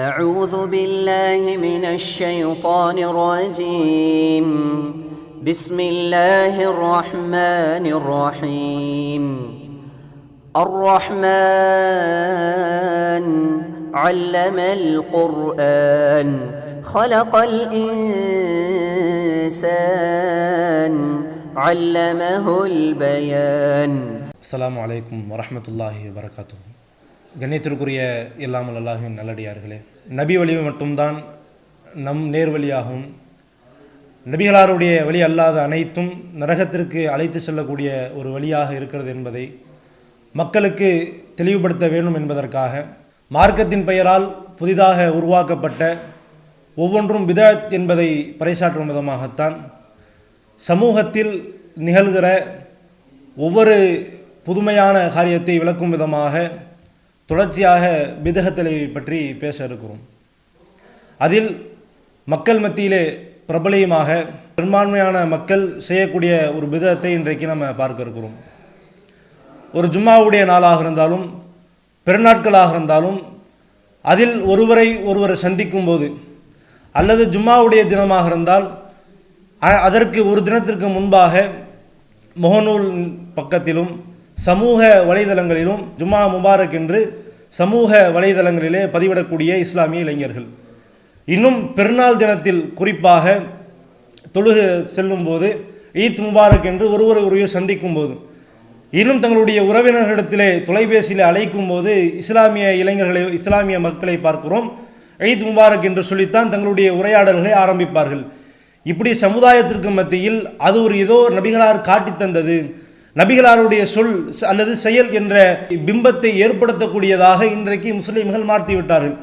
أعوذ بالله من الشيطان الرجيم بسم الله الرحمن الرحيم الرحمن علم القرآن خلق الإنسان علمه البيان. அஸ்ஸலாமு அலைக்கும் வரஹ்மத்துல்லாஹி வபரகாத்துஹு. கண்ணியத்திற்குரிய இல்லாமல் அல்லாஹ்வின் நல்லடியார்களே, நபி வழி மட்டும்தான் நம் நேர்வழியாகும். நபிகளாருடைய வழி அல்லாத அனைத்தும் நரகத்திற்கு அழைத்து செல்லக்கூடிய ஒரு வழியாக இருக்கிறது என்பதை மக்களுக்கு தெளிவுபடுத்த வேண்டும் என்பதற்காக மார்க்கத்தின் பெயரால் புதிதாக உருவாக்கப்பட்ட ஒவ்வொன்றும் பிதஅத் என்பதை பறைசாற்றும் விதமாகத்தான் சமூகத்தில் நிகழ்கிற ஒவ்வொரு புதுமையான காரியத்தை விளக்கும் விதமாக தொடர்ச்சியாக பிதஅத்தை பற்றி பேச இருக்கிறோம். அதில் மக்கள் மத்தியிலே பிரபலியமாக பெரும்பான்மையான மக்கள் செய்யக்கூடிய ஒரு பிதஅத்தை இன்றைக்கு நம்ம பார்க்க இருக்கிறோம். ஒரு ஜும்மாவுடைய நாளாக இருந்தாலும் பெருநாட்களாக இருந்தாலும் அதில் ஒருவரை சந்திக்கும் போது அல்லது ஜும்மாவுடைய தினமாக இருந்தால் அதற்கு ஒரு தினத்திற்கு முன்பாக முகநூல் பக்கத்திலும் சமூக வலைதளங்களிலும் ஜும்மா முபாரக் என்று சமூக வலைதளங்களிலே பதிவிடக்கூடிய இஸ்லாமிய இளைஞர்கள், இன்னும் பெருநாள் தினத்தில் குறிப்பாக தொழுக செல்லும் போது ஈத் முபாரக் என்று ஒருவரை சந்திக்கும் போது, இன்னும் தங்களுடைய உறவினர்களிடத்திலே தொலைபேசியில் அழைக்கும் போது இஸ்லாமிய இளைஞர்களை இஸ்லாமிய மக்களை பார்க்கிறோம், ஈத் முபாரக் என்று சொல்லித்தான் தங்களுடைய உரையாடல்களை ஆரம்பிப்பார்கள். இப்படி சமுதாயத்திற்கு மத்தியில் அது ஒரு ஏதோ நபிகளார் காட்டி தந்தது, நபிகளாருடைய சொல் அல்லது செயல் என்ற பிம்பத்தை ஏற்படுத்தக்கூடியதாக இன்றைக்கு முஸ்லிம்கள் மாற்றிவிட்டார்கள்.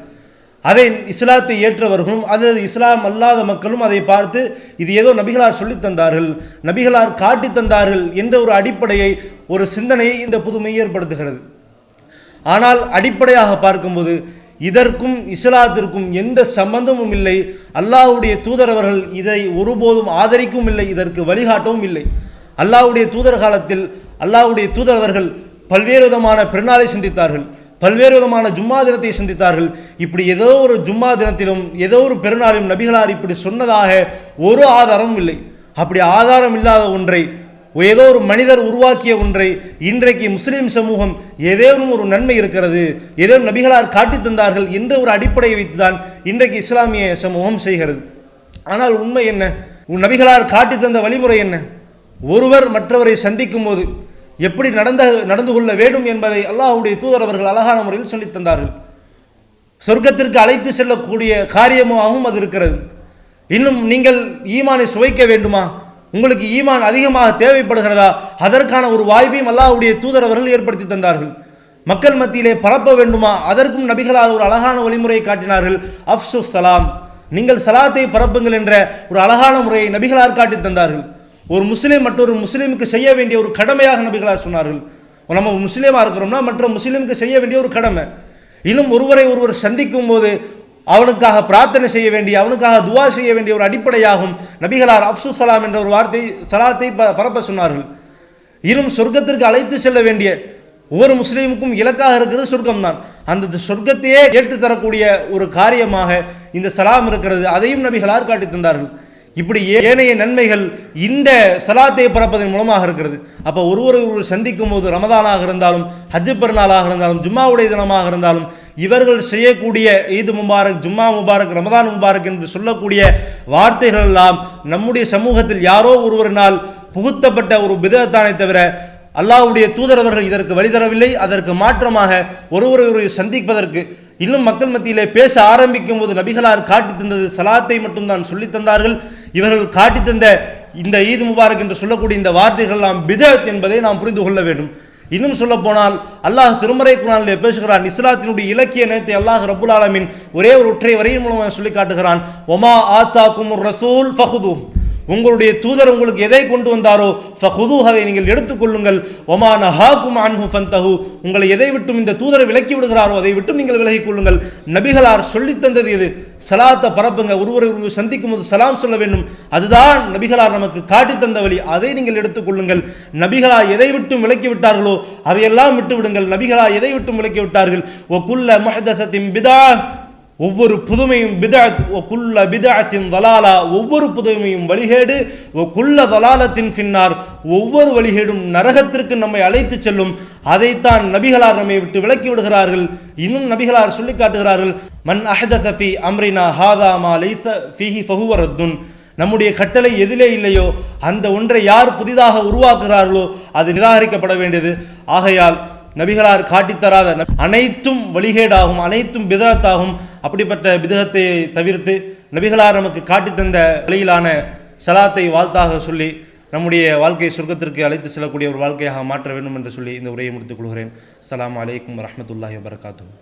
அதை இஸ்லாத்தை ஏற்றவர்களும் அல்லது இஸ்லாம் அல்லாத மக்களும் அதை பார்த்து இது ஏதோ நபிகளார் சொல்லித் தந்தார்கள், நபிகளார் காட்டி தந்தார்கள் என்ற ஒரு அடிப்படையை, ஒரு சிந்தனையை இந்த புதுமை ஏற்படுத்துகிறது. ஆனால் அடிப்படையாக பார்க்கும்போது இதற்கும் இஸ்லாத்திற்கும் எந்த சம்பந்தமும் இல்லை. அல்லாஹ்வுடைய தூதர் அவர்கள் இதை ஒருபோதும் ஆதரிக்கவும் இல்லை, இதற்கு வழிகாட்டவும் இல்லை. அல்லாஹ்வுடைய தூதர் காலத்தில் அல்லாஹ்வுடைய தூதர் அவர்கள் பல்வேறு விதமான பெருநாளை சிந்தித்தார்கள், பல்வேறு விதமான ஜும்மா தினத்தை சிந்தித்தார்கள். இப்படி ஏதோ ஒரு ஜும்மா தினத்திலும் ஏதோ ஒரு பெருநாளிலும் நபிகளார் இப்படி சொன்னதாக ஒரு ஆதாரமும் இல்லை. அப்படி ஆதாரம் இல்லாத ஒன்றை, ஏதோ ஒரு மனிதர் உருவாக்கிய ஒன்றை இன்றைக்கு முஸ்லிம் சமூகம் ஏதேனும் ஒரு நன்மை இருக்கிறது, ஏதேனும் நபிகளார் காட்டி தந்தார்கள் என்ற ஒரு அடிப்படையை வைத்துதான் இன்றைக்கு இஸ்லாமிய சமூகம் செய்கிறது. ஆனால் உண்மை என்ன? நபிகளார் காட்டி தந்த வழிமுறை என்ன? ஒருவர் மற்றவரை சந்திக்கும் போது எப்படி நடந்து கொள்ள வேண்டும் என்பதை அல்லாஹ்வுடைய தூதர் அவர்கள் அழகான முறையில் சொல்லித் தந்தார்கள். சொர்க்கத்திற்கு அழைத்து செல்லக்கூடிய காரியமாகவும் அது இருக்கிறது. இன்னும் நீங்கள் ஈமானை சுவைக்க வேண்டுமா, உங்களுக்கு ஈமான் அதிகமாக தேவைப்படுகிறதா, அதற்கான ஒரு வாய்ப்பையும் அல்லாஹ்வுடைய தூதர் அவர்கள் ஏற்படுத்தி தந்தார்கள். மக்கள் மத்தியிலே பரப்ப வேண்டுமா, அதற்கும் நபிகளார் ஒரு அழகான வழிமுறையை காட்டினார்கள். அஃப்சு சலாம், நீங்கள் சலாத்தை பரப்புங்கள் என்ற ஒரு அழகான முறையை நபிகளார் காட்டி தந்தார்கள். ஒரு முஸ்லீம் மற்றொரு முஸ்லீமுக்கு செய்ய வேண்டிய ஒரு கடமையாக நபிகளார் சொன்னார்கள். நம்ம முஸ்லீமாக இருக்கிறோம்னா மற்ற முஸ்லீமுக்கு செய்ய வேண்டிய ஒரு கடமை. இன்னும் ஒருவர் சந்திக்கும் போது அவனுக்காக பிரார்த்தனை செய்ய வேண்டிய, அவனுக்காக துவா செய்ய வேண்டிய ஒரு அடிப்படையாகும் நபிகளார் அஃப்சு சலாம் என்ற ஒரு வார்த்தை சலாத்தை பரப்ப சொன்னார்கள். இன்னும் சொர்க்கத்திற்கு அழைத்து செல்ல வேண்டிய ஒவ்வொரு முஸ்லீமுக்கும் இலக்காக இருக்கிறது சொர்க்கம்தான். அந்த சொர்க்கத்தையே ஏற்று தரக்கூடிய ஒரு காரியமாக இந்த சலாம் இருக்கிறது, அதையும் நபிகளார் காட்டி தந்தார்கள். இப்படி ஏனைய நன்மைகள் இந்த சலாத்தை பரப்பதன் மூலமாக இருக்கிறது. அப்போ ஒருவரை சந்திக்கும் போது ரமதானாக இருந்தாலும் ஹஜ் பெருநாளாக இருந்தாலும் ஜும்மாவுடைய தினமாக இருந்தாலும் இவர்கள் செய்யக்கூடிய ஈத் முபாரக், ஜும்மா முபாரக், ரமதான் முபாரக் என்று சொல்லக்கூடிய வார்த்தைகள் எல்லாம் நம்முடைய சமூகத்தில் யாரோ ஒருவரினால் புகுத்தப்பட்ட ஒரு பிதஅத்தானே தவிர அல்லாஹ்வுடைய தூதர் அவர்கள் இதற்கு வழி தரவில்லை. அதற்கு மாற்றமாக ஒருவரை சந்திப்பதற்கு இன்னும் மக்கள் மத்தியிலே பேச ஆரம்பிக்கும் போது நபிகளார் காட்டி தந்தது சலாத்தை மட்டும்தான் சொல்லித் தந்தார்கள். இவர்கள் காட்டி தந்த இந்த ஈத் முபாரக் என்று சொல்லக்கூடிய இந்த வார்த்தைகள் எல்லாம் பிதஅத் என்பதை நாம் புரிந்து கொள்ள வேண்டும். இன்னும் சொல்ல போனால் அல்லாஹ் திருமறை குர்ஆனிலே பேசுகிறான். இஸ்லாத்தினுடைய இலக்கிய நேயத்தை அல்லாஹ் ரப்புல் ஆலமீன் ஒரே ஒரு ஒற்றை வரியின் மூலமாக சொல்லி காட்டுகிறான். ஒமா ஆத்தாக்குமுர் ரசூல் ஃபஹுது, உங்களுடைய தூதர் உங்களுக்கு எதை கொண்டு வந்தாரோ ஃபஹுதுஹு, அதை நீங்கள் எடுத்துக்கொள்ளுங்கள். ஒமா நஹாக்கும் அன்ஹு ஃபன்தஹு, உங்களை எதை விட்டும் இந்த தூதரை விலக்கி விடுகிறாரோ அதை விட்டும் நீங்கள் விலகிக் கொள்ளுங்கள். நபிகளார் சொல்லி தந்தது எது? சலாத்தை பரப்புங்க, ஒருவரை சந்திக்கும் போது சலாம் சொல்ல வேண்டும், அதுதான் நபிகளார் நமக்கு காட்டி தந்த வழி, அதை நீங்கள் எடுத்துக்கொள்ளுங்கள். நபிகளார் எதை விட்டும் விலக்கி விட்டார்களோ அதையெல்லாம் விட்டு விடுங்கள். நபிகளார் எதை விட்டும் விலக்கி விட்டார்கள்? வகுல்ல முஹ்தஸத்தின் பிதா, ஒவ்வொரு புதுமையும் பிதஅத் வ குல்ல பிதஅத்தின் ضலாலா, ஒவ்வொரு புதுமையும் வழிகேடு, வ குல்ல ضலாலத்தின் ஃபின்னார், ஒவ்வொரு வழிகேடும் நரகத்திற்கு நம்மை அழைத்து செல்லும். அதைத்தான் நபிகளார் நம்மை விட்டு விலக்கி விடுகிறார்கள். இன்னும் நபிகளார் சொல்லி காட்டுகிறார்கள், மன் அஹதஸ ஃபீ அம்ரினா ஹாதா மா லைஸ ஃபீஹி ஃபஹுவ ரத்துன். நம்முடைய கட்டளை எதிலே இல்லையோ அந்த ஒன்றை யார் புதிதாக உருவாக்குகிறார்களோ அது நிராகரிக்கப்பட வேண்டியது. ஆகையால் நபிகளார் காட்டித்தராத அனைத்தும் வழிகேடாகும், அனைத்தும் பிதஅத்தாகும். அப்படிப்பட்ட பிதஅத்தை தவிர்த்து நபிகளார் நமக்கு காட்டித்தந்த வழியிலான ஸலாத்தை வாழ்த்தாக சொல்லி நம்முடைய வாழ்க்கையை சொர்க்கத்திற்கு அழைத்து செல்லக்கூடிய ஒரு வாழ்க்கையாக மாற்ற வேண்டும் என்று சொல்லி இந்த உரையை முடித்துக் கொள்கிறேன். அஸ்ஸலாமு அலைக்கும் வரஹ்மத்துல்லாஹி வபரகாத்துஹு.